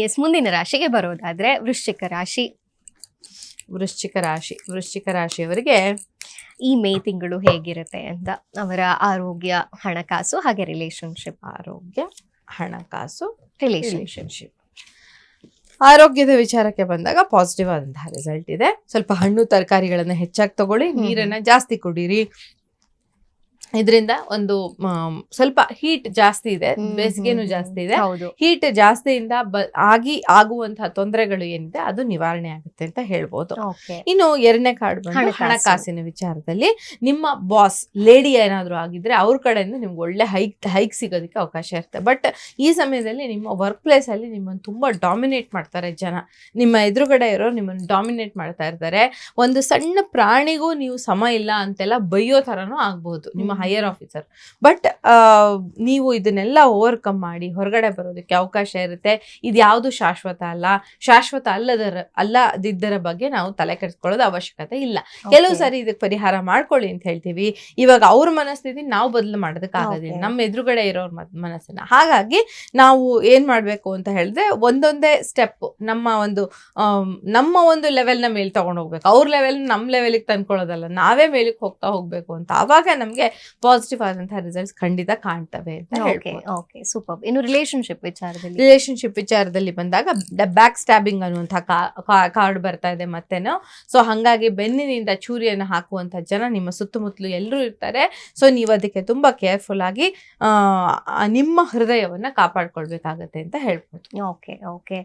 S, ಮುಂದಿನ ರಾಶಿಗೆ ಬರೋದಾದ್ರೆ ವೃಶ್ಚಿಕ ರಾಶಿ. ವೃಶ್ಚಿಕ ರಾಶಿಯವರಿಗೆ ಈ ಮೇ ತಿಂಗಳು ಹೇಗಿರುತ್ತೆ ಅಂತ, ಅವರ ಆರೋಗ್ಯ, ಹಣಕಾಸು ಹಾಗೆ ರಿಲೇಶನ್ಶಿಪ್. ಆರೋಗ್ಯ, ಹಣಕಾಸು, ರಿಲೇಶನ್ಶಿಪ್. ಆರೋಗ್ಯದ ವಿಚಾರಕ್ಕೆ ಬಂದಾಗ ಪಾಸಿಟಿವ್ ಆದಂತಹ ರಿಸಲ್ಟ್ ಇದೆ. ಸ್ವಲ್ಪ ಹಣ್ಣು ತರಕಾರಿಗಳನ್ನ ಹೆಚ್ಚಾಗಿ ತಗೊಳ್ಳಿ, ನೀರನ್ನ ಜಾಸ್ತಿ ಕುಡೀರಿ. ಇದರಿಂದ ಒಂದು ಸ್ವಲ್ಪ ಹೀಟ್ ಜಾಸ್ತಿ ಇದೆ, ಬೇಸಿಗೆನೂ ಜಾಸ್ತಿ ಇದೆ. ಹೀಟ್ ಜಾಸ್ತಿಯಿಂದ ಆಗುವಂತಹ ತೊಂದರೆಗಳು ಏನಿದೆ ಅದು ನಿವಾರಣೆ ಆಗುತ್ತೆ ಅಂತ ಹೇಳ್ಬೋದು. ಇನ್ನು ಎರಡನೇ ಕಾರ್ಡ್ ಬಂದು ಹಣಕಾಸಿನ ವಿಚಾರದಲ್ಲಿ ನಿಮ್ಮ ಬಾಸ್ ಲೇಡಿ ಏನಾದ್ರು ಆಗಿದ್ರೆ ಅವ್ರ ಕಡೆಯಿಂದ ನಿಮ್ಗೆ ಒಳ್ಳೆ ಹೈಕ್ ಸಿಗೋದಕ್ಕೆ ಅವಕಾಶ ಇರುತ್ತೆ. ಬಟ್ ಈ ಸಮಯದಲ್ಲಿ ನಿಮ್ಮ ವರ್ಕ್ ಪ್ಲೇಸ್ ಅಲ್ಲಿ ನಿಮ್ಮನ್ನು ತುಂಬಾ ಡಾಮಿನೇಟ್ ಮಾಡ್ತಾರೆ ಜನ. ನಿಮ್ಮ ಎದುರುಗಡೆ ಇರೋರು ನಿಮ್ಮನ್ನು ಡಾಮಿನೇಟ್ ಮಾಡ್ತಾ ಇರ್ತಾರೆ. ಒಂದು ಸಣ್ಣ ಪ್ರಾಣಿಗೂ ನೀವು ಸಮ ಇಲ್ಲ ಅಂತೆಲ್ಲ ಬೈಯೋ ತರನೂ ಆಗ್ಬಹುದು ನಿಮ್ಮ ಹೈಯರ್ ಆಫೀಸರ್. ಬಟ್ ನೀವು ಇದನ್ನೆಲ್ಲ ಓವರ್ಕಮ್ ಮಾಡಿ ಹೊರಗಡೆ ಬರೋದಕ್ಕೆ ಅವಕಾಶ ಇರುತ್ತೆ. ಇದು ಯಾವುದು ಶಾಶ್ವತ ಅಲ್ಲ. ಶಾಶ್ವತ ಅಲ್ಲದಿದ್ದರ ಬಗ್ಗೆ ನಾವು ತಲೆ ಕೆಡಿಸ್ಕೊಳ್ಳೋದು ಅವಶ್ಯಕತೆ ಇಲ್ಲ. ಕೆಲವು ಸಾರಿ ಇದಕ್ಕೆ ಪರಿಹಾರ ಮಾಡ್ಕೊಳ್ಳಿ ಅಂತ ಹೇಳ್ತೀವಿ. ಇವಾಗ ಅವ್ರ ಮನಸ್ಥಿತಿ ನಾವು ಬದಲು ಮಾಡೋದಕ್ಕೆ ಆಗೋದಿಲ್ಲ, ನಮ್ಮ ಎದುರುಗಡೆ ಇರೋರ್ ಮನಸ್ಸನ್ನ. ಹಾಗಾಗಿ ನಾವು ಏನ್ ಮಾಡ್ಬೇಕು ಅಂತ ಹೇಳಿದ್ರೆ, ಒಂದೊಂದೇ ಸ್ಟೆಪ್ ನಮ್ಮ ಒಂದು ಲೆವೆಲ್ನ ಮೇಲೆ ತಗೊಂಡು ಹೋಗ್ಬೇಕು. ಅವ್ರ ಲೆವೆಲ್ ನಮ್ಮ ಲೆವೆಲ್ಗೆ ತಂದ್ಕೊಳ್ಳೋದಲ್ಲ, ನಾವೇ ಮೇಲಕ್ಕೆ ಹೋಗ್ತಾ ಹೋಗ್ಬೇಕು ಅಂತ. ಆವಾಗ ನಮ್ಗೆ ಪಾಸಿಟಿವ್ ಆದಂತಹ ರಿಸಲ್ಟ್ಸ್ ಖಂಡಿತ ಕಾಣ್ತವೆ ಅಂತ ಹೇಳ್ಬೋದು. Okay, super. ಇನ್ನು ರಿಲೇಶನ್ಶಿಪ್ ವಿಚಾರದಲ್ಲಿ ಬಂದಾಗ ಬ್ಯಾಕ್ ಸ್ಟ್ಯಾಬಿಂಗ್ ಅನ್ನುವಂತಹ ಕಾರ್ಡ್ ಬರ್ತಾ ಇದೆ ಮತ್ತೇನೋ. ಸೊ ಹಾಗಾಗಿ ಬೆನ್ನಿನಿಂದ ಚೂರಿಯನ್ನು ಹಾಕುವಂತ ಜನ ನಿಮ್ಮ ಸುತ್ತಮುತ್ತಲು ಎಲ್ಲರೂ ಇರ್ತಾರೆ. ಸೊ ನೀವು ಅದಕ್ಕೆ ತುಂಬಾ ಕೇರ್ಫುಲ್ ಆಗಿ ನಿಮ್ಮ ಹೃದಯವನ್ನ ಕಾಪಾಡ್ಕೊಳ್ಬೇಕಾಗತ್ತೆ ಅಂತ ಹೇಳ್ಬೋದು. ಓಕೆ.